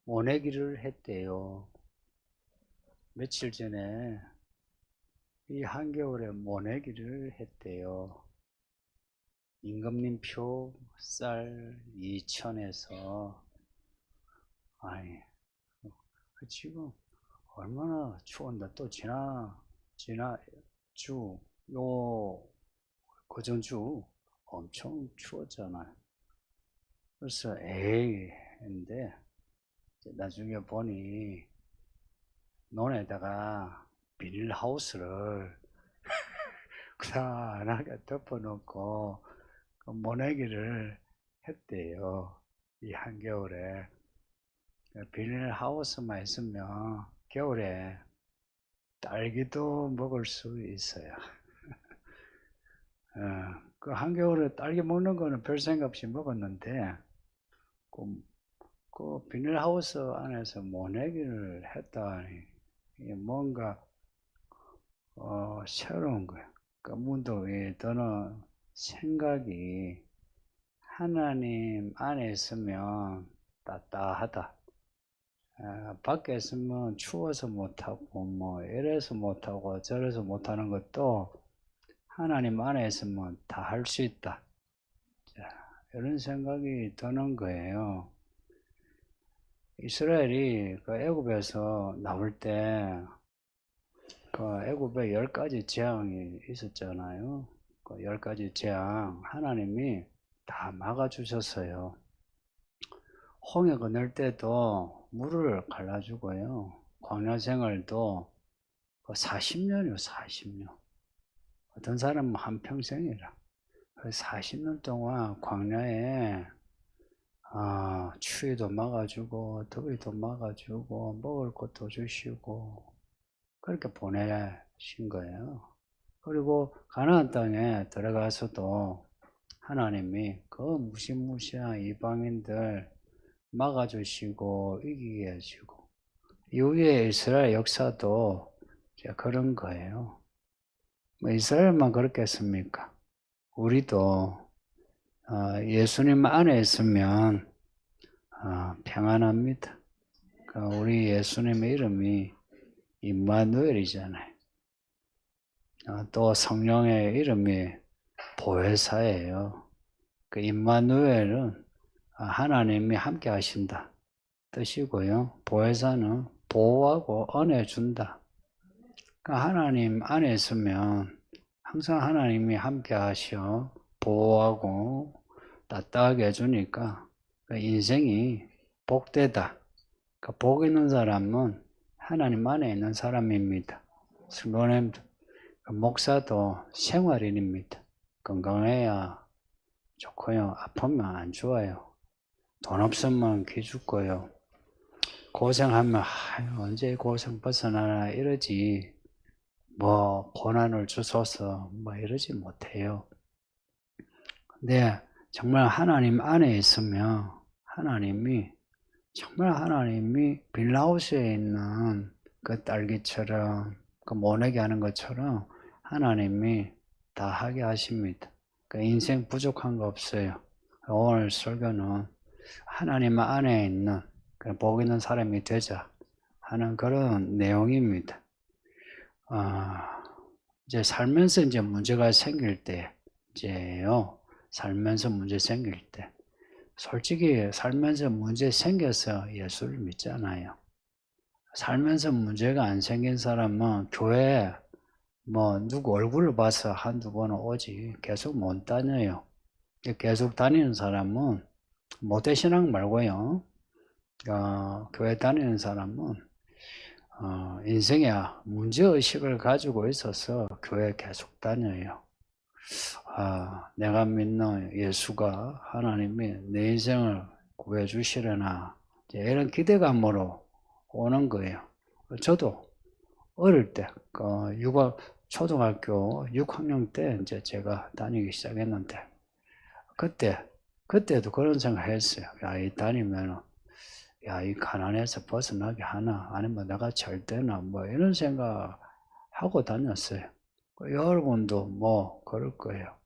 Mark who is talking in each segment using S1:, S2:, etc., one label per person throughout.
S1: 모내기를 했대요. 며칠 전에 이 한겨울에 모내기를 했대요. 임금님표 쌀 2천에서 아니 지금 얼마나 추운데 또 지나주 요 그전주 엄청 추웠잖아요. 그래서 에이 했는데 나중에 보니 논에다가 비닐하우스를 편하게 덮어놓고 그 모내기를 했대요. 이 한겨울에 비닐하우스만 있으면 겨울에 딸기도 먹을 수 있어요. 그 한겨울에 딸기 먹는 거는 별 생각 없이 먹었는데 그, 그 비닐하우스 안에서 모내기를 했다니 이게 뭔가 새로운 거예요. 그 문득 드는 생각이 하나님 안에 있으면 따뜻하다. 밖에 있으면 추워서 못하고 뭐 이래서 못하고 저래서 못하는 것도 하나님 안에 있으면 다 할 수 있다. 자, 이런 생각이 드는 거예요. 이스라엘이 그 애굽에서 나올 때 그 애굽에 10가지 재앙이 있었잖아요. 그 10가지 재앙 하나님이 다 막아주셨어요. 홍해 건널 때도 물을 갈라주고요. 광야 생활도 40년이요, 40년. 어떤 사람은 한평생이라. 40년 동안 광야에 추위도 막아주고 더위도 막아주고 먹을 것도 주시고 그렇게 보내신 거예요. 그리고 가나안 땅에 들어가서도 하나님이 그 무시무시한 이방인들 막아주시고 이기게 해주고 이후에 이스라엘 역사도 그런 거예요. 뭐 이스라엘만 그렇겠습니까? 우리도 예수님 안에 있으면 평안합니다. 우리 예수님의 이름이 임마누엘이잖아요. 또 성령의 이름이 보혜사예요. 그 임마누엘은 하나님이 함께 하신다 뜻이고요. 보혜사는 보호하고 은혜 준다. 그러니까 하나님 안에 있으면 항상 하나님이 함께 하셔 보호하고 따뜻하게 해주니까 그 인생이 복되다. 그 복 있는 사람은 하나님 안에 있는 사람입니다. 성도님도 목사도 생활인입니다. 건강해야 좋고요. 아프면 안 좋아요. 돈 없으면 기죽고요. 고생하면 언제 고생 벗어나나 이러지 뭐 고난을 주소서 뭐 이러지 못해요. 근데 정말 하나님 안에 있으면 정말 하나님이 빌라우스에 있는 그 딸기처럼 그 모내게 하는 것처럼 하나님이 다 하게 하십니다. 그 인생 부족한 거 없어요. 오늘 설교는 하나님 안에 있는 복 있는 사람이 되자 하는 그런 내용입니다. 이제 살면서 이제 문제가 생길 때, 살면서 문제 생길 때, 솔직히 살면서 문제 생겨서 예수를 믿잖아요. 살면서 문제가 안 생긴 사람은 교회 뭐 누구 얼굴을 봐서 한두 번은 오지 계속 못 다녀요. 계속 다니는 사람은 모태신앙 말고요. 교회 다니는 사람은 인생에 문제의식을 가지고 있어서 교회 계속 다녀요. 내가 믿는 예수가 하나님이 내 인생을 구해주시려나 이런 기대감으로 오는 거예요. 저도 어릴 때 초등학교 6학년 때 이제 제가 다니기 시작했는데 그때도 그런 생각 했어요. 이 다니면 이 가난에서 벗어나게 하나 아니면 내가 잘 되나 뭐 이런 생각 하고 다녔어요. 여러분도 뭐 그럴 거예요.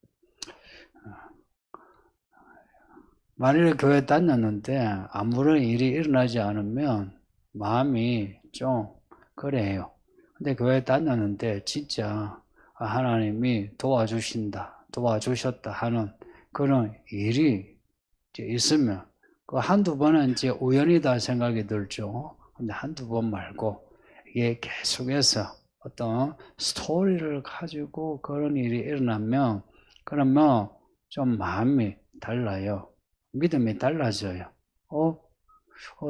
S1: 만일에 교회 다녔는데 아무런 일이 일어나지 않으면 마음이 좀 그래요. 근데 교회 다녔는데 진짜 하나님이 도와주셨다 하는 그런 일이 있으면 그 한두 번은 이제 우연이다 생각이 들죠. 근데 한두 번 말고 이게 계속해서 어떤 스토리를 가지고 그런 일이 일어나면 그러면 좀 마음이 달라요. 믿음이 달라져요.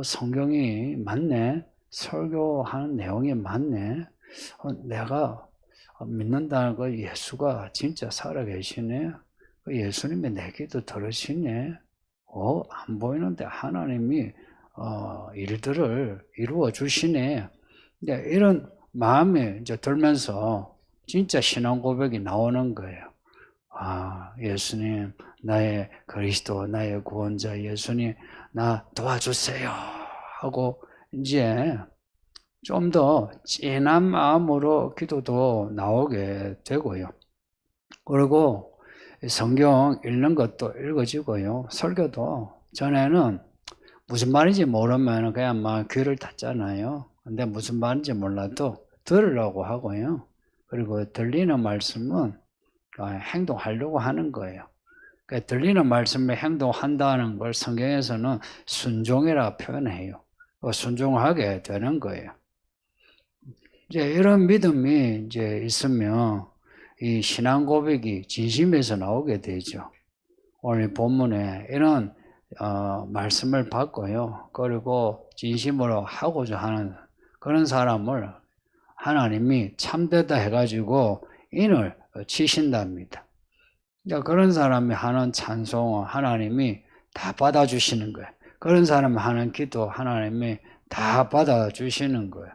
S1: 성경이 맞네. 설교하는 내용이 맞네. 내가 믿는다는 거 예수가 진짜 살아계시네. 예수님이 내 기도 들으시네. 안 보이는데 하나님이 일들을 이루어 주시네. 이런 마음이 이제 들면서 진짜 신앙 고백이 나오는 거예요. 예수님, 나의 그리스도, 나의 구원자 예수님, 나 도와주세요 하고 이제 좀 더 진한 마음으로 기도도 나오게 되고요. 그리고 성경 읽는 것도 읽어지고요. 설교도 전에는 무슨 말인지 모르면 그냥 막 귀를 닫잖아요. 근데 무슨 말인지 몰라도 들으려고 하고요. 그리고 들리는 말씀은 행동하려고 하는 거예요. 그러니까 들리는 말씀에 행동한다는 걸 성경에서는 순종이라 표현해요. 순종하게 되는 거예요. 이제 이런 믿음이 이제 있으면 이 신앙 고백이 진심에서 나오게 되죠. 오늘 본문에 이런 말씀을 받고요. 그리고 진심으로 하고자 하는 그런 사람을 하나님이 참되다 해가지고 인을 치신답니다. 그런 사람이 하는 찬송 하나님이 다 받아주시는 거예요. 그런 사람이 하는 기도 하나님이 다 받아주시는 거예요.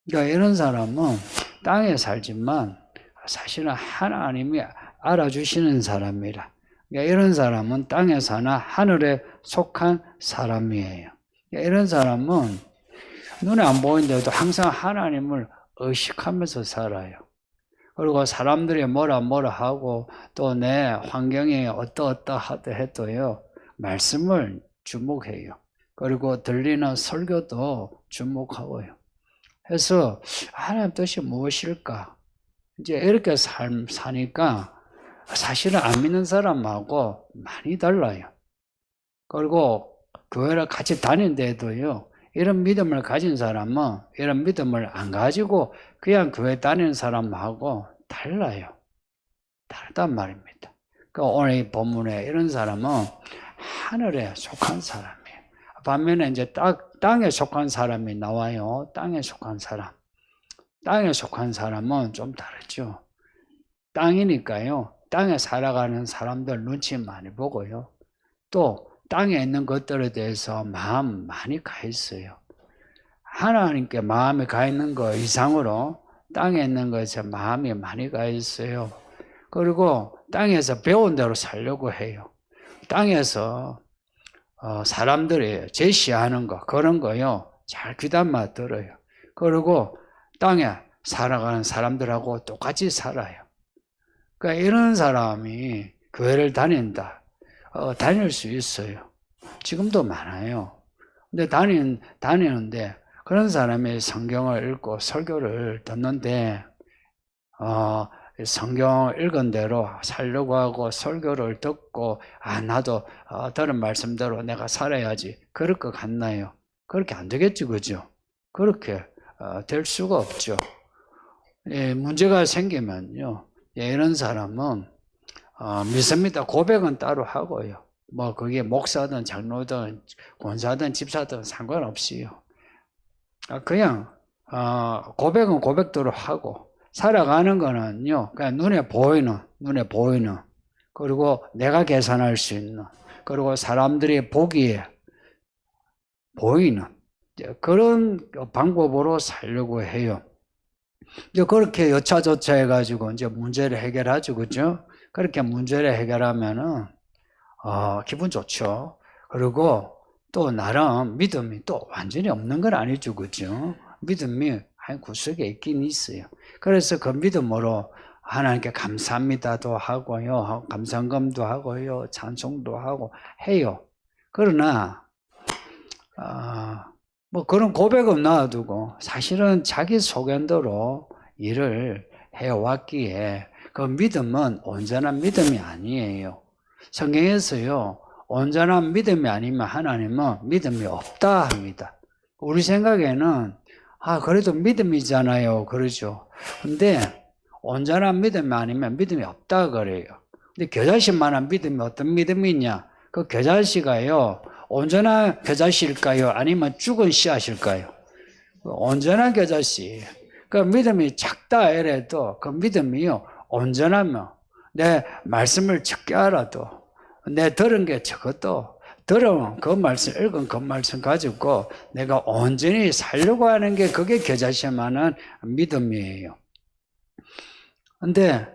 S1: 그러니까 이런 사람은 땅에 살지만 사실은 하나님이 알아주시는 사람이라. 그러니까 이런 사람은 땅에 사나 하늘에 속한 사람이에요. 그러니까 이런 사람은 눈에 안 보이는데도 항상 하나님을 의식하면서 살아요. 그리고 사람들이 뭐라 하고 또 내 환경이 어떠하다 해도요. 말씀을 주목해요. 그리고 들리는 설교도 주목하고요. 해서 하나님 뜻이 무엇일까? 이제 이렇게 사니까 사실은 안 믿는 사람하고 많이 달라요. 그리고 교회를 같이 다니는데도요. 이런 믿음을 가진 사람은 이런 믿음을 안 가지고 그냥 교회 다니는 사람하고 달라요. 다르단 말입니다. 그러니까 오늘 이 본문에 이런 사람은 하늘에 속한 사람이에요. 반면에 이제 땅에 속한 사람이 나와요. 땅에 속한 사람. 땅에 속한 사람은 좀 다르죠. 땅이니까요. 땅에 살아가는 사람들 눈치 많이 보고요. 또 땅에 있는 것들에 대해서 마음 많이 가 있어요. 하나님께 마음이 가 있는 거 이상으로 땅에 있는 것에 마음이 많이 가 있어요. 그리고 땅에서 배운 대로 살려고 해요. 땅에서 사람들이 제시하는 거 그런 거요. 잘 귀담아 들어요. 그리고 땅에 살아가는 사람들하고 똑같이 살아요. 그러니까 이런 사람이 교회를 다닌다. 다닐 수 있어요. 지금도 많아요. 근데 다니는데 그런 사람이 성경을 읽고 설교를 듣는데 성경 읽은 대로 살려고 하고 설교를 듣고 나도 들은 말씀대로 내가 살아야지 그럴 것 같나요? 그렇게 안 되겠죠. 그죠? 그렇게 될 수가 없죠. 문제가 생기면요. 이런 사람은 믿습니다. 고백은 따로 하고요. 뭐 그게 목사든 장로든 권사든 집사든 상관없이요. 그냥 고백은 고백대로 하고 살아가는 거는요. 그냥 눈에 보이는 그리고 내가 계산할 수 있는 그리고 사람들이 보기에 보이는 그런 방법으로 살려고 해요. 이제 그렇게 여차저차 해가지고 이제 문제를 해결하죠, 그죠? 그렇게 문제를 해결하면은 기분 좋죠. 그리고 또 나름 믿음이 또 완전히 없는 건 아니죠, 그죠? 믿음이 한 구석에 있긴 있어요. 그래서 그 믿음으로 하나님께 감사합니다도 하고요, 감상금도 하고요, 찬송도 하고 해요. 그러나 뭐 그런 고백은 놔두고 사실은 자기 소견대로 일을 해왔기에 그 믿음은 온전한 믿음이 아니에요. 성경에서요, 온전한 믿음이 아니면 하나님은 믿음이 없다 합니다. 우리 생각에는 그래도 믿음이잖아요 그러죠. 근데 온전한 믿음이 아니면 믿음이 없다 그래요. 근데 겨자씨만한 믿음이 어떤 믿음이 있냐? 그 겨자씨가요, 온전한 겨자씨일까요? 아니면 죽은 씨앗일까요? 온전한 겨자씨. 그 믿음이 작다 이래도 그 믿음이요, 온전하면 내 말씀을 적게 알아도, 내 들은 게 적어도, 들으면 그 말씀, 읽은 그 말씀 가지고 내가 온전히 살려고 하는 게 그게 겨자씨만한 믿음이에요. 근데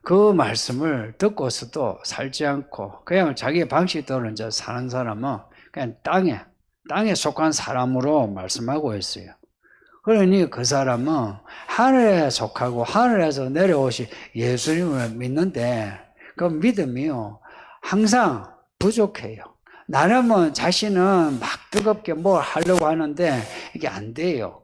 S1: 그 말씀을 듣고서도 살지 않고 그냥 자기 방식대로 이제 사는 사람은 그냥 땅에 속한 사람으로 말씀하고 있어요. 그러니 그 사람은 하늘에 속하고 하늘에서 내려오신 예수님을 믿는데 그 믿음이요, 항상 부족해요. 나름은 자신은 막 뜨겁게 뭘 하려고 하는데 이게 안 돼요.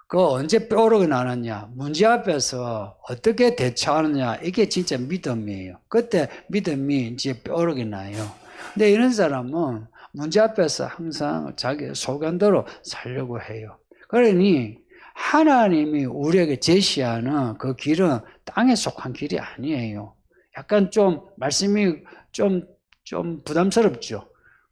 S1: 그 언제 뾰루가 나느냐, 문제 앞에서 어떻게 대처하느냐, 이게 진짜 믿음이에요. 그때 믿음이 이제 뾰루가 나요. 근데 이런 사람은 문제 앞에서 항상 자기 소견대로 살려고 해요. 그러니 하나님이 우리에게 제시하는 그 길은 땅에 속한 길이 아니에요. 약간 좀 말씀이 좀 부담스럽죠.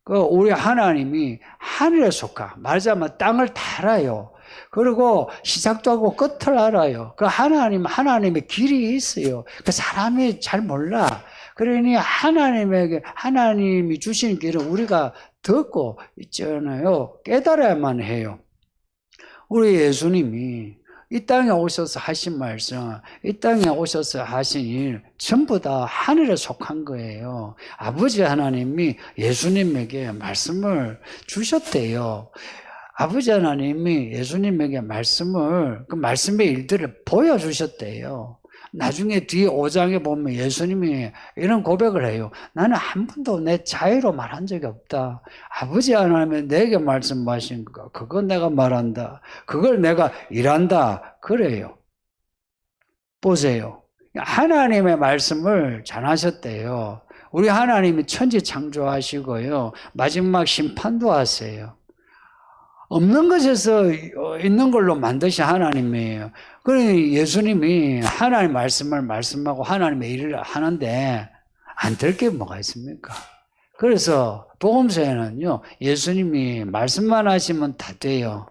S1: 우리 하나님이 하늘에 속하, 말하자면 땅을 다 알아요. 그리고 시작도 하고 끝을 알아요. 그 하나님의 길이 있어요. 그 사람이 잘 몰라. 그러니 하나님이 주신 길을 우리가 듣고 있잖아요. 깨달아야만 해요. 우리 예수님이 이 땅에 오셔서 하신 말씀, 이 땅에 오셔서 하신 일 전부 다 하늘에 속한 거예요. 아버지 하나님이 예수님에게 말씀을 주셨대요. 아버지 하나님이 예수님에게 그 말씀의 일들을 보여주셨대요. 나중에 뒤에 5장에 보면 예수님이 이런 고백을 해요. 나는 한 번도 내 자유로 말한 적이 없다. 아버지 하나님이 내게 말씀하신 거, 그건 내가 말한다. 그걸 내가 일한다. 그래요. 보세요. 하나님의 말씀을 전하셨대요. 우리 하나님이 천지 창조하시고요, 마지막 심판도 하세요. 없는 것에서 있는 걸로 만드신 하나님이에요. 그러니 예수님이 하나님의 말씀을 말씀하고 하나님의 일을 하는데 안 될 게 뭐가 있습니까? 그래서 복음서에는요, 예수님이 말씀만 하시면 다 돼요.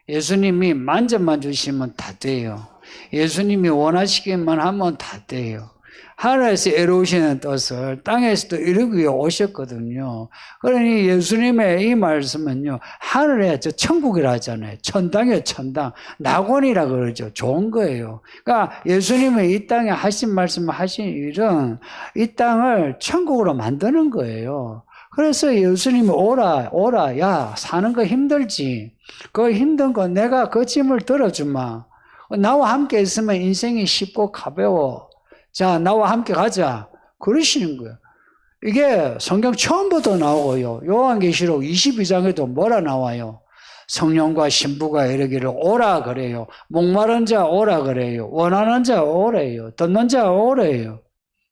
S1: 예수님이 만져만 주시면 다 돼요. 예수님이 원하시기만 하면 다 돼요. 하늘에서 이루시는 뜻을 땅에서도 이루기 위해 오셨거든요. 그러니 예수님의 이 말씀은요, 하늘에 천국이라 하잖아요. 천당이에요, 천당. 낙원이라 그러죠. 좋은 거예요. 그러니까 예수님이 이 땅에 하신 말씀, 하신 일은 이 땅을 천국으로 만드는 거예요. 그래서 예수님이 오라, 야, 사는 거 힘들지. 그 힘든 거 내가 그 짐을 들어주마. 나와 함께 있으면 인생이 쉽고 가벼워. 자, 나와 함께 가자. 그러시는 거예요. 이게 성경 처음부터 나오고요. 요한계시록 22장에도 뭐라 나와요? 성령과 신부가 이르기를 오라 그래요. 목마른 자 오라 그래요. 원하는 자 오래요. 듣는 자 오래요.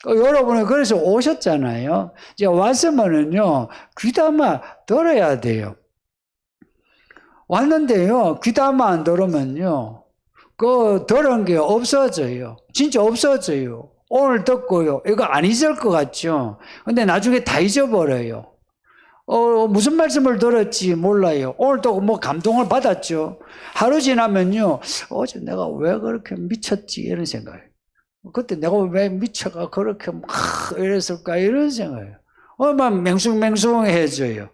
S1: 여러분은 그래서 오셨잖아요. 이제 왔으면은요, 귀담아 들어야 돼요. 왔는데요, 귀담아 안 들으면요, 들은 게 없어져요. 진짜 없어져요. 오늘 듣고요, 이거 안 잊을 것 같죠? 근데 나중에 다 잊어버려요. 무슨 말씀을 들었지 몰라요. 오늘 또 뭐 감동을 받았죠. 하루 지나면요, 어제 내가 왜 그렇게 미쳤지? 이런 생각이에요. 그때 내가 왜 미쳐가 그렇게 막 이랬을까? 이런 생각이에요. 막 맹숭맹숭해져요.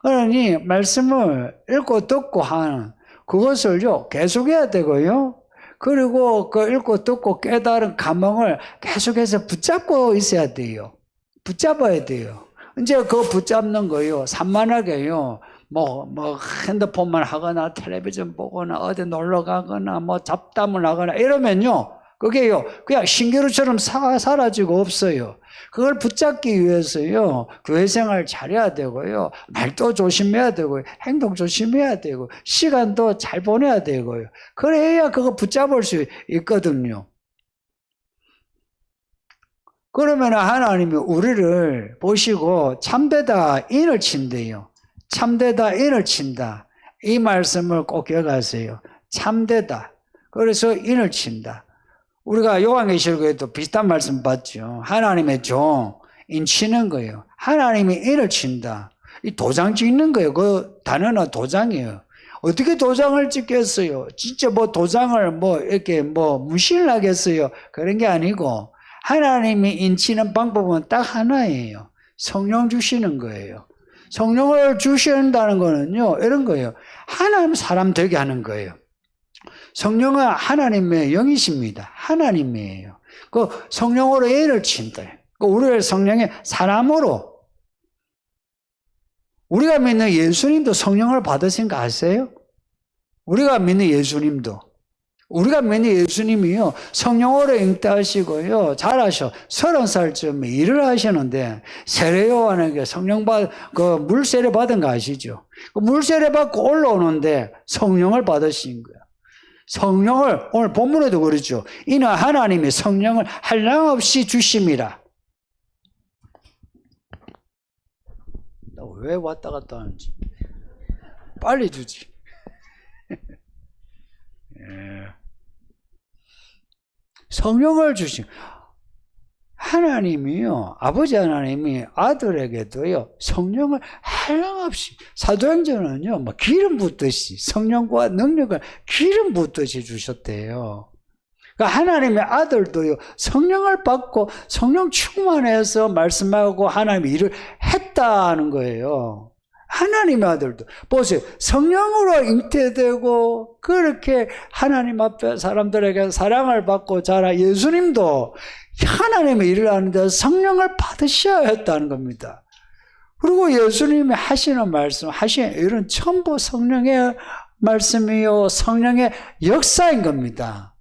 S1: 그러니 말씀을 읽고 듣고 하는 그것을요, 계속해야 되고요. 그리고 그 읽고 듣고 깨달은 감흥을 계속해서 붙잡고 있어야 돼요. 붙잡아야 돼요. 이제 그 붙잡는 거요, 산만하게요, 핸드폰만 하거나 텔레비전 보거나 어디 놀러 가거나 뭐 잡담을 하거나 이러면요, 그게요, 그냥 신기루처럼 사라지고 없어요. 그걸 붙잡기 위해서요, 교회 생활 잘해야 되고요, 말도 조심해야 되고요, 행동 조심해야 되고, 시간도 잘 보내야 되고요. 그래야 그거 붙잡을 수 있거든요. 그러면 하나님이 우리를 보시고 참되다 인을 친대요. 참되다 인을 친다. 이 말씀을 꼭 기억하세요. 참되다. 그래서 인을 친다. 우리가 요한계시록에도 비슷한 말씀 봤죠. 하나님의 종, 인 치는 거예요. 하나님이 인을 친다. 이 도장 찍는 거예요. 그 단어는 도장이에요. 어떻게 도장을 찍겠어요? 진짜 뭐 도장을 뭐 이렇게 뭐 무시를 하겠어요? 그런 게 아니고 하나님이 인치는 방법은 딱 하나예요. 성령 주시는 거예요. 성령을 주신다는 거는요, 이런 거예요. 하나님 사람 되게 하는 거예요. 성령은 하나님의 영이십니다. 하나님이에요. 그 성령으로 인을 친다. 그 우리를 성령의 사람으로. 우리가 믿는 예수님도 성령을 받으신 거 아세요? 우리가 믿는 예수님도. 우리가 믿는 예수님이요, 성령으로 잉태하시고요, 잘하셔. 30살쯤에 일을 하시는데, 세례요한에게 물 세례 받은 거 아시죠? 그 물 세례 받고 올라오는데, 성령을 받으신 거야. 성령을, 오늘 본문에도 그러죠. 이는 하나님이 성령을 한량없이 주심이라. 나 왜 왔다 갔다 하는지. 빨리 주지. 성령을 주신 하나님이요, 아버지 하나님이 아들에게도요 성령을 한량없이, 사도행전은요 막 기름 붓듯이 성령과 능력을 기름 붓듯이 주셨대요. 그러니까 하나님의 아들도요 성령을 받고 성령 충만해서 말씀하고 하나님의 일을 했다는 거예요. 하나님의 아들도 보세요. 성령으로 잉태되고 그렇게 하나님 앞에 사람들에게 사랑을 받고 자라 예수님도 하나님의 일을 하는데 성령을 받으셔야 했다는 겁니다. 그리고 예수님이 하시는 말씀, 하시는 일은 전부 성령의 말씀이요, 성령의 역사인 겁니다.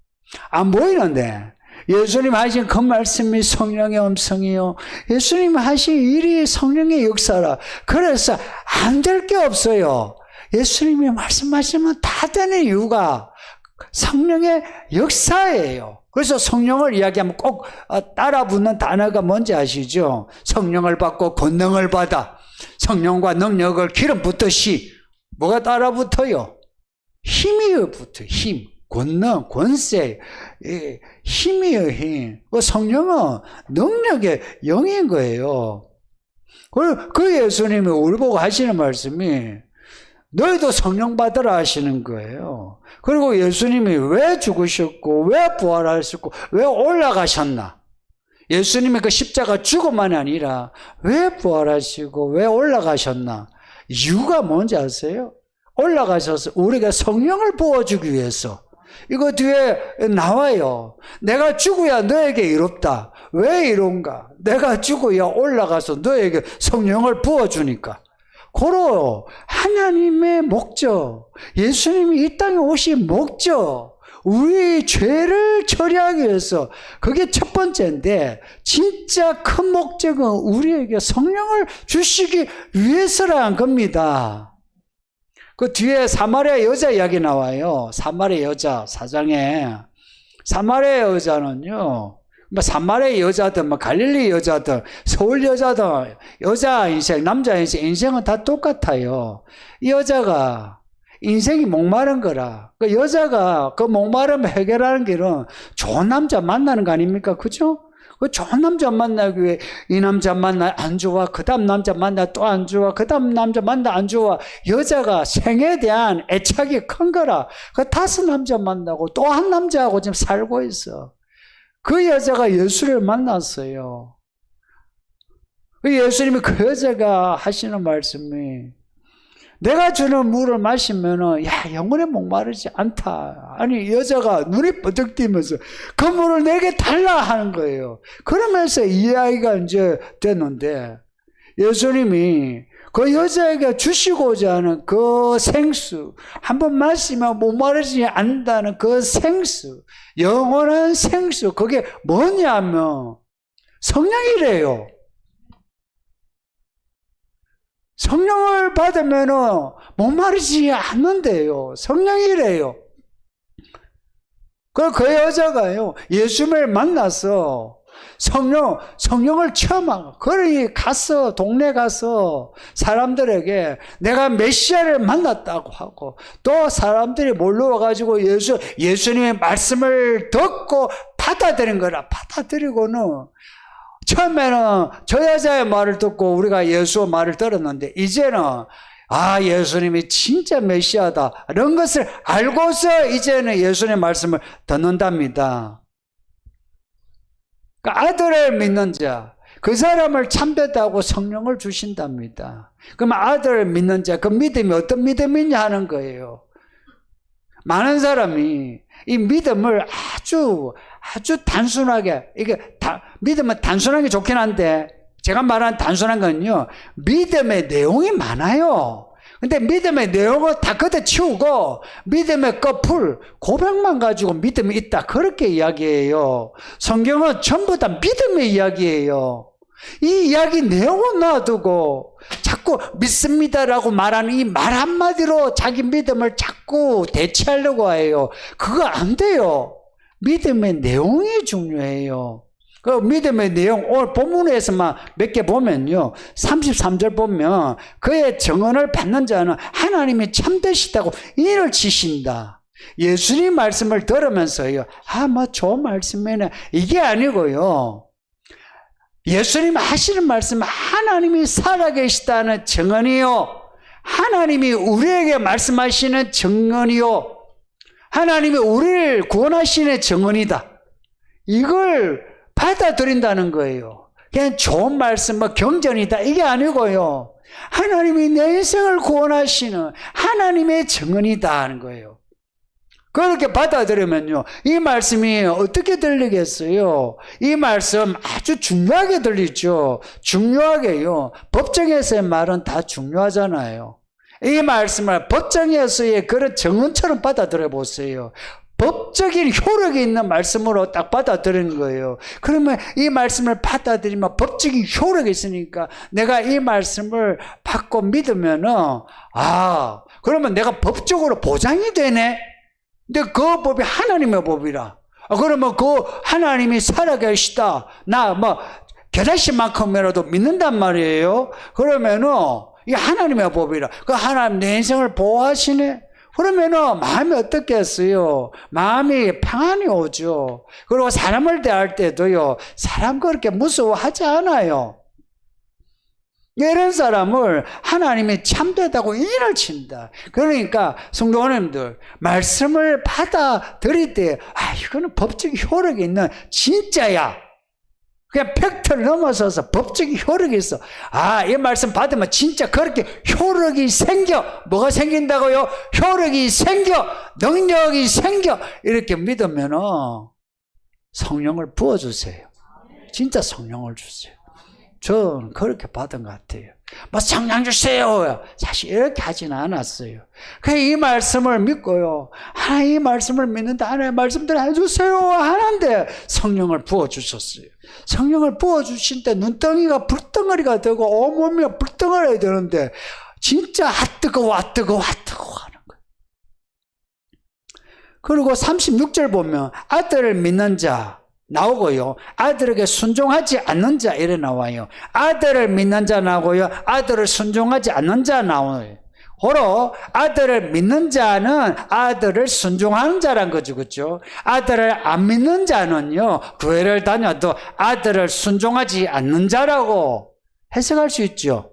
S1: 안 보이는데 예수님 하신 그 말씀이 성령의 음성이요, 예수님 하신 일이 성령의 역사라. 그래서 안 될 게 없어요. 예수님이 말씀하시면 다 되는 이유가 성령의 역사예요. 그래서 성령을 이야기하면 꼭 따라 붙는 단어가 뭔지 아시죠? 성령을 받고 권능을 받아. 성령과 능력을 기름 붓듯이 뭐가 따라 붙어요? 힘이 붙어요. 힘. 권능, 권세, 힘이에요, 힘. 그 성령은 능력의 영인 거예요. 그 예수님이 우리 보고 하시는 말씀이 너희도 성령 받으라 하시는 거예요. 그리고 예수님이 왜 죽으셨고, 왜 부활하셨고, 왜 올라가셨나? 예수님의 그 십자가 죽음만이 아니라 왜 부활하시고, 왜 올라가셨나? 이유가 뭔지 아세요? 올라가셔서 우리가 성령을 부어주기 위해서. 이거 뒤에 나와요. 내가 죽어야 너에게 이롭다. 왜 이런가? 내가 죽어야 올라가서 너에게 성령을 부어주니까. 고로 하나님의 목적, 예수님이 이 땅에 오신 목적, 우리 죄를 처리하기 위해서, 그게 첫 번째인데 진짜 큰 목적은 우리에게 성령을 주시기 위해서라는 겁니다. 그 뒤에 사마리아 여자 이야기 나와요. 사마리아 여자 4장에. 사마리아 여자는요, 사마리아 여자든 갈릴리 여자든 서울 여자든 여자 인생, 남자 인생은 다 똑같아요. 이 여자가 인생이 목마른 거라. 그 여자가 그 목마름을 해결하는 길은 좋은 남자 만나는 거 아닙니까? 그죠? 그 좋은 남자 만나기 위해 이 남자 만나 안 좋아, 그 다음 남자 만나 또 안 좋아, 그 다음 남자 만나 안 좋아. 여자가 생에 대한 애착이 큰 거라. 그 5 남자 만나고 또 한 남자하고 지금 살고 있어. 그 여자가 예수를 만났어요. 그 예수님이 그 여자가 하시는 말씀이, 내가 주는 물을 마시면은, 야, 영원히 목마르지 않다. 아니, 여자가 눈이 번쩍 뜨면서 그 물을 내게 달라 하는 거예요. 그러면서 이 아이가 이제 됐는데, 예수님이 그 여자에게 주시고자 하는 그 생수, 한번 마시면 목마르지 않는다는 그 생수, 영원한 생수, 그게 뭐냐면 성령이래요. 성령을 받으면 목마르지 않는데요. 성령이래요. 그 여자가요, 예수님을 만나서 성령을 처음 하고, 그러니 가서, 동네 가서 사람들에게 내가 메시아를 만났다고 하고, 또 사람들이 몰려와가지고 예수님의 말씀을 듣고 받아들인 거라. 받아들이고는, 처음에는 저 여자의 말을 듣고 우리가 예수의 말을 들었는데, 이제는 예수님이 진짜 메시아다, 이런 것을 알고서 이제는 예수님의 말씀을 듣는답니다. 그러니까 아들을 믿는 자, 그 사람을 참되다고 성령을 주신답니다. 그럼 아들을 믿는 자, 그 믿음이 어떤 믿음이냐 하는 거예요. 많은 사람이 이 믿음을 아주 단순하게, 믿음은 단순하게 좋긴 한데, 제가 말하는 단순한 건요, 믿음의 내용이 많아요. 근데 믿음의 내용을 다 걷어치우고 믿음의 끝풀, 고백만 가지고 믿음이 있다, 그렇게 이야기해요. 성경은 전부 다 믿음의 이야기예요. 이 이야기 내용은 놔두고 자꾸 믿습니다라고 말하는 이 말 한마디로 자기 믿음을 자꾸 대체하려고 해요. 그거 안 돼요. 믿음의 내용이 중요해요. 그 믿음의 내용, 오늘 본문에서만 몇 개 보면요, 33절 보면 그의 증언을 받는 자는 하나님이 참되시다고 인을 치신다. 예수님 말씀을 들으면서요, 좋은 말씀이네, 이게 아니고요, 예수님 하시는 말씀은 하나님이 살아계시다는 증언이요, 하나님이 우리에게 말씀하시는 증언이요, 하나님이 우리를 구원하시는 증언이다. 이걸 받아들인다는 거예요. 그냥 좋은 말씀, 경전이다, 이게 아니고요, 하나님이 내 인생을 구원하시는 하나님의 증언이다 하는 거예요. 그렇게 받아들이면요, 이 말씀이 어떻게 들리겠어요? 이 말씀 아주 중요하게 들리죠. 중요하게요. 법정에서의 말은 다 중요하잖아요. 이 말씀을 법정에서의 그런 증언처럼 받아들여 보세요. 법적인 효력이 있는 말씀으로 딱 받아들이는 거예요. 그러면 이 말씀을 받아들이면 법적인 효력이 있으니까 내가 이 말씀을 받고 믿으면은, 그러면 내가 법적으로 보장이 되네? 근데 그 법이 하나님의 법이라. 그러면 그 하나님이 살아계시다, 나 겨자씨만큼이라도 믿는단 말이에요. 그러면은 이게 하나님의 법이라. 그 하나님 내 인생을 보호하시네? 그러면은 마음이 어떻겠어요? 마음이 평안이 오죠. 그리고 사람을 대할 때도요, 사람 그렇게 무서워하지 않아요. 이런 사람을 하나님이 참되다고 인을 친다. 그러니까 성도님들, 말씀을 받아들일 때 이거는 법적 효력이 있는 진짜야, 그냥 팩트를 넘어서서 법적인 효력이 있어, 이 말씀 받으면 진짜 그렇게 효력이 생겨. 뭐가 생긴다고요? 효력이 생겨, 능력이 생겨. 이렇게 믿으면은 성령을 부어주세요. 진짜 성령을 주세요. 저는 그렇게 받은 것 같아요. 성령 주세요, 사실 이렇게 하지는 않았어요. 그냥 이 말씀을 믿고요, 이 말씀을 믿는데 하나님의 말씀대로 해주세요 하는데 성령을 부어주셨어요. 성령을 부어주신 때 눈덩이가 불덩어리가 되고 온몸이 불덩어리가 되는데 진짜 뜨거워 하는 거예요. 그리고 36절 보면 아들을 믿는 자 나오고요, 아들에게 순종하지 않는 자, 이래 나와요. 아들을 믿는 자 나오고요, 아들을 순종하지 않는 자 나와요. 고로 아들을 믿는 자는 아들을 순종하는 자란 거죠, 그렇죠? 아들을 안 믿는 자는요, 교회를 다녀도 아들을 순종하지 않는 자라고 해석할 수 있죠.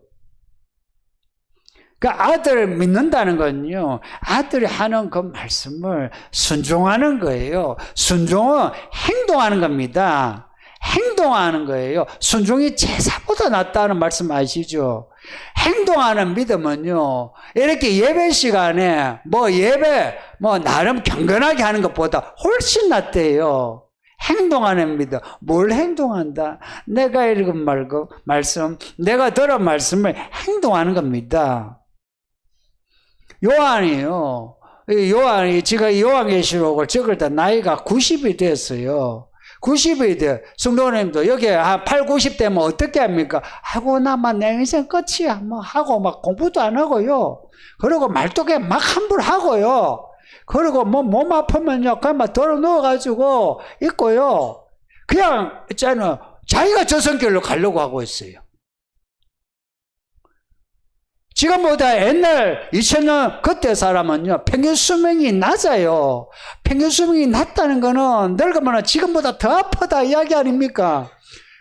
S1: 그러니까 아들을 믿는다는 건요, 아들이 하는 그 말씀을 순종하는 거예요. 순종은 행동하는 겁니다. 행동하는 거예요. 순종이 제사보다 낫다는 말씀 아시죠? 행동하는 믿음은요, 이렇게 예배 시간에 예배 나름 경건하게 하는 것보다 훨씬 낫대요. 행동하는 믿음. 뭘 행동한다? 내가 읽은 말씀, 내가 들은 말씀을 행동하는 겁니다. 요한이요. 요한이 제가 요한계시록을 적을 때 나이가 90이 됐어요. 90이 돼. 성도님도 여기 한 8, 90 되면 어떻게 합니까? 하고 나만 내 인생 끝이야. 뭐 하고 막 공부도 안 하고요. 그리고 말도 그냥 막 함부로 하고요. 그리고 뭐 몸 아프면요, 그냥 막 덜어 누워가지고 있고요. 그냥 있잖아요. 자기가 저 성격으로 가려고 하고 있어요. 지금보다 옛날 2000년 그때 사람은요, 평균 수명이 낮아요. 평균 수명이 낮다는 거는 늙으면 지금보다 더 아프다 이야기 아닙니까?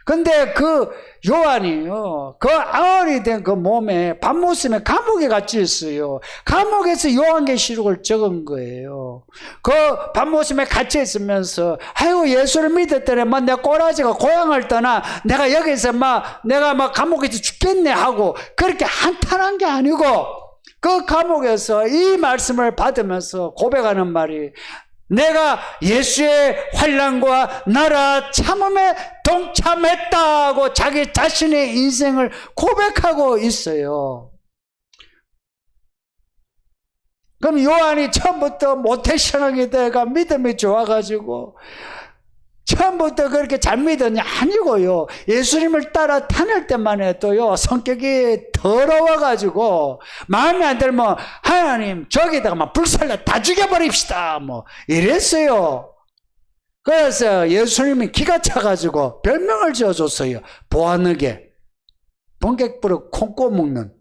S1: 근데 그 요한이요, 그 아울이 된 그 몸에 밤모습에 감옥에 갇혀 있어요. 감옥에서 요한계시록을 적은 거예요. 그 밤모습에 갇혀 있으면서, 아이고 예수를 믿었더니 막 내 꼬라지가 고향을 떠나 내가 여기서 내가 감옥에서 죽겠네 하고 그렇게 한탄한 게 아니고, 그 감옥에서 이 말씀을 받으면서 고백하는 말이, 내가 예수의 환난과 나라 참음에 동참했다고 자기 자신의 인생을 고백하고 있어요. 그럼 요한이 처음부터 모태신앙이 돼가 믿음이 좋아가지고 처음부터 그렇게 잘 믿었냐? 아니고요. 예수님을 따라 다닐 때만 해도요, 성격이 더러워가지고, 마음에 안 들면, 하나님, 저기다가 막 불살라 다 죽여버립시다. 뭐, 이랬어요. 그래서 예수님이 기가 차가지고 별명을 지어줬어요. 보아느게. 번개불을 콩고 먹는.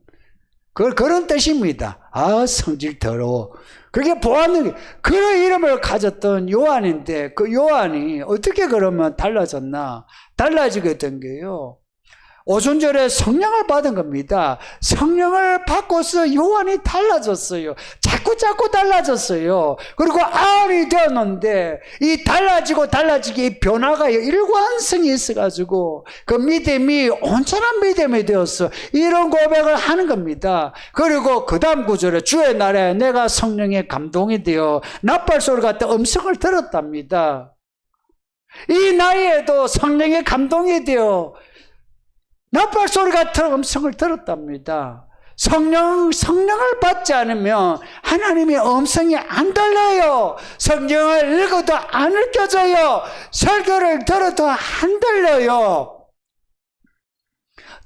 S1: 그런 뜻입니다. 아, 성질 더러워. 그게 보았는, 그런 이름을 가졌던 요한인데, 그 요한이 어떻게 그러면 달라졌나? 달라지게 된 게요, 오순절에 성령을 받은 겁니다. 성령을 받고서 요한이 달라졌어요. 자꾸 달라졌어요. 그리고 아울이 되었는데, 이 달라지기 이 변화가 일관성이 있어가지고, 그 믿음이 온전한 믿음이 되었어. 이런 고백을 하는 겁니다. 그리고 그 다음 구절에, 주의 날에 내가 성령의 감동이 되어 나팔소리 같은 음성을 들었답니다. 이 나이에도 성령의 감동이 되어 나팔소리 같은 음성을 들었답니다. 성령을 받지 않으면 하나님의 음성이 안 들려요. 성경을 읽어도 안 읽혀져요. 설교를 들어도 안 들려요.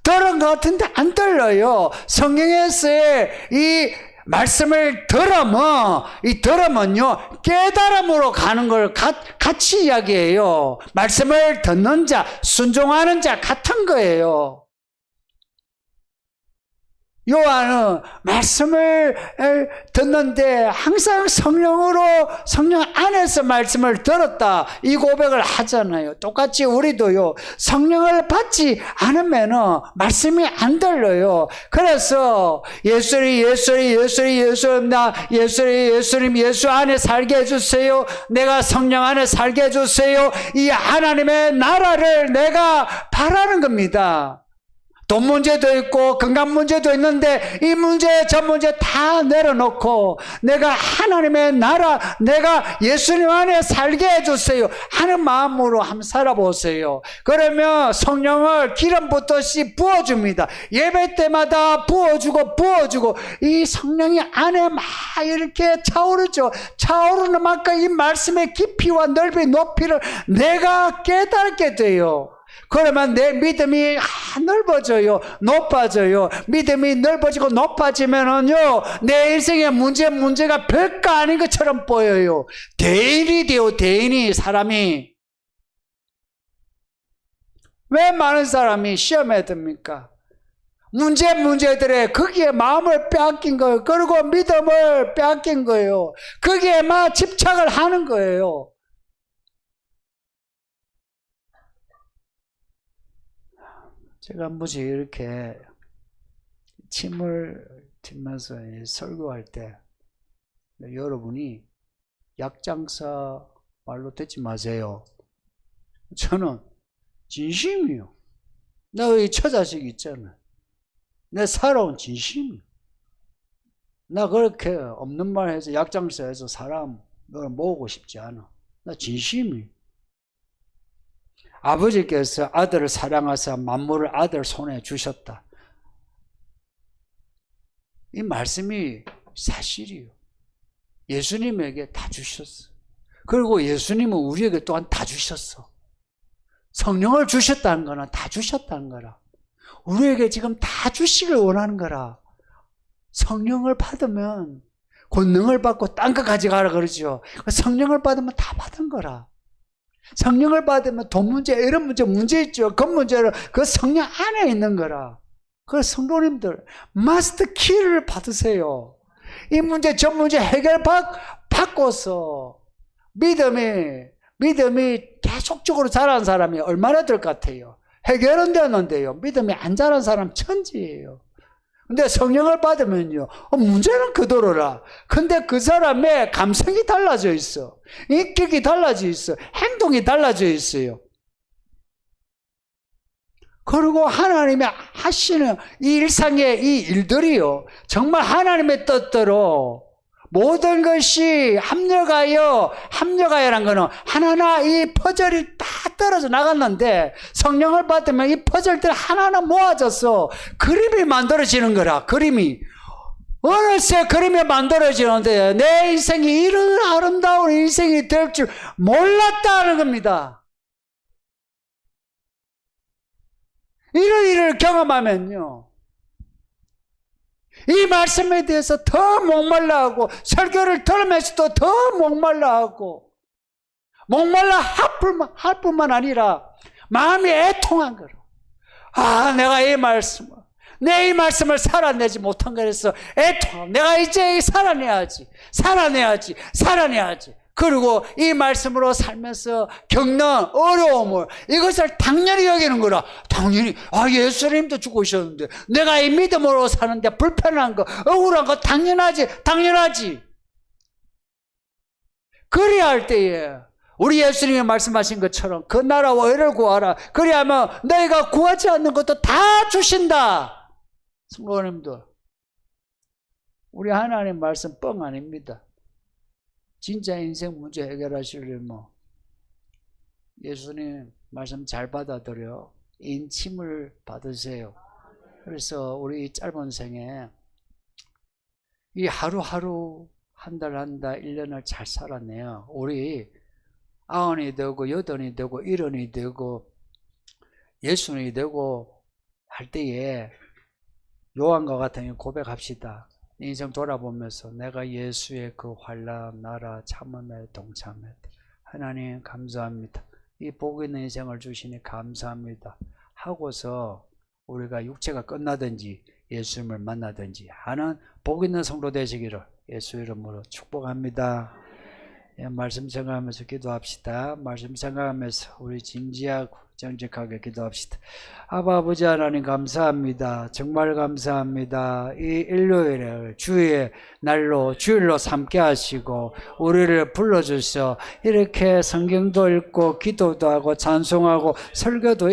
S1: 들은 것 같은데 안 들려요. 성경에서의 이 말씀을 들으면요, 깨달음으로 가는 걸 같이 이야기해요. 말씀을 듣는 자, 순종하는 자 같은 거예요. 요한은 말씀을 듣는데 항상 성령 안에서 말씀을 들었다, 이 고백을 하잖아요. 똑같이 우리도요, 성령을 받지 않으면 말씀이 안 들려요. 그래서 예수님 예수 안에 살게 해주세요. 내가 성령 안에 살게 해주세요. 이 하나님의 나라를 내가 바라는 겁니다. 돈 문제도 있고 건강 문제도 있는데 이 문제 저 문제 다 내려놓고 내가 하나님의 나라, 내가 예수님 안에 살게 해주세요 하는 마음으로 한번 살아보세요. 그러면 성령을 기름부터 부어줍니다. 예배 때마다 부어주고 이 성령이 안에 막 이렇게 차오르죠. 차오르는 만큼 이 말씀의 깊이와 넓이 높이를 내가 깨닫게 돼요. 그러면 내 믿음이 넓어져요. 높아져요. 믿음이 넓어지고 높아지면은요, 내 인생의 문제가 별거 아닌 것처럼 보여요. 대인이 돼요, 대인이, 사람이. 왜 많은 사람이 시험에 듭니까? 문제들에 거기에 마음을 빼앗긴 거예요. 그리고 믿음을 빼앗긴 거예요. 거기에만 집착을 하는 거예요. 제가 무지 이렇게 침을 튀면서 설교할 때 여러분이 약장사 말로 듣지 마세요. 저는 진심이요. 나의 처자식 있잖아. 내 살아온 진심. 나 그렇게 없는 말 해서 약장사해서 사람 너를 모으고 싶지 않아. 나 진심이. 아버지께서 아들을 사랑하사 만물을 아들 손에 주셨다. 이 말씀이 사실이에요. 예수님에게 다 주셨어. 그리고 예수님은 우리에게 또한 다 주셨어. 성령을 주셨다는 거는 다 주셨다는 거라. 우리에게 지금 다 주시길 원하는 거라. 성령을 받으면 권능을 받고 딴 거 가져가라 그러죠. 성령을 받으면 다 받은 거라. 성령을 받으면 돈 문제, 이런 문제 있죠. 그 문제를 그 성령 안에 있는 거라. 그 성도님들 마스터 키를 받으세요. 이 문제 저 문제 해결받고서 믿음이 계속적으로 자라는 사람이 얼마나 될 것 같아요. 해결은 되는데요. 믿음이 안 자란 사람 천지예요. 근데 성령을 받으면요, 문제는 그대로라. 근데 그 사람의 감성이 달라져 있어. 인격이 달라져 있어. 행동이 달라져 있어요. 그리고 하나님이 하시는 이 일상의 이 일들이요, 정말 하나님의 뜻대로 모든 것이 합력하여란 거는 하나하나 이 퍼즐이 다 떨어져 나갔는데, 성령을 받으면 이 퍼즐들 하나하나 모아져서 그림이 만들어지는 거라. 그림이 어느새 그림이 만들어지는데 내 인생이 이런 아름다운 인생이 될 줄 몰랐다는 겁니다. 이런 일을 경험하면요, 이 말씀에 대해서 더 목말라 하고, 설교를 들으면서도 더 목말라 하고, 목말라 할 뿐만 아니라 마음이 애통한 거로, 내가 이 말씀을 살아내지 못한 거라서 애통, 내가 이제 살아내야지. 그리고 이 말씀으로 살면서 겪는 어려움을, 이것을 당연히 여기는 거라. 당연히 예수님도 죽으셨는데 내가 이 믿음으로 사는데 불편한 거, 억울한 거 당연하지. 그래야 할 때에 우리 예수님이 말씀하신 것처럼 그 나라와 의를 구하라. 그리하면 너희가 구하지 않는 것도 다 주신다. 성도님들, 우리 하나님 말씀 뻥 아닙니다. 진짜 인생 문제 해결하시려면 예수님 말씀 잘 받아들여 인침을 받으세요. 그래서 우리 이 짧은 생에 이 하루하루, 한 달, 1년을 잘 살아내요. 우리 90이 되고 80이 되고 70이 되고 60이 되고 할 때에 요한과 같은 고백합시다. 인생 돌아보면서 내가 예수의 그 환난, 나라, 참음에 동참했다. 하나님 감사합니다. 이 복 있는 인생을 주시니 감사합니다 하고서 우리가 육체가 끝나든지 예수님을 만나든지 하는 복 있는 성도 되시기를 예수 이름으로 축복합니다. 말씀 생각하면서 기도합시다. 말씀 생각하면서 우리 진지하고 정직하게 기도합시다. 아버지 하나님 감사합니다. 정말 감사합니다. 이 일요일을 주일로 삼게 하시고 우리를 불러주셔 이렇게 성경도 읽고 기도도 하고 찬송하고 설교도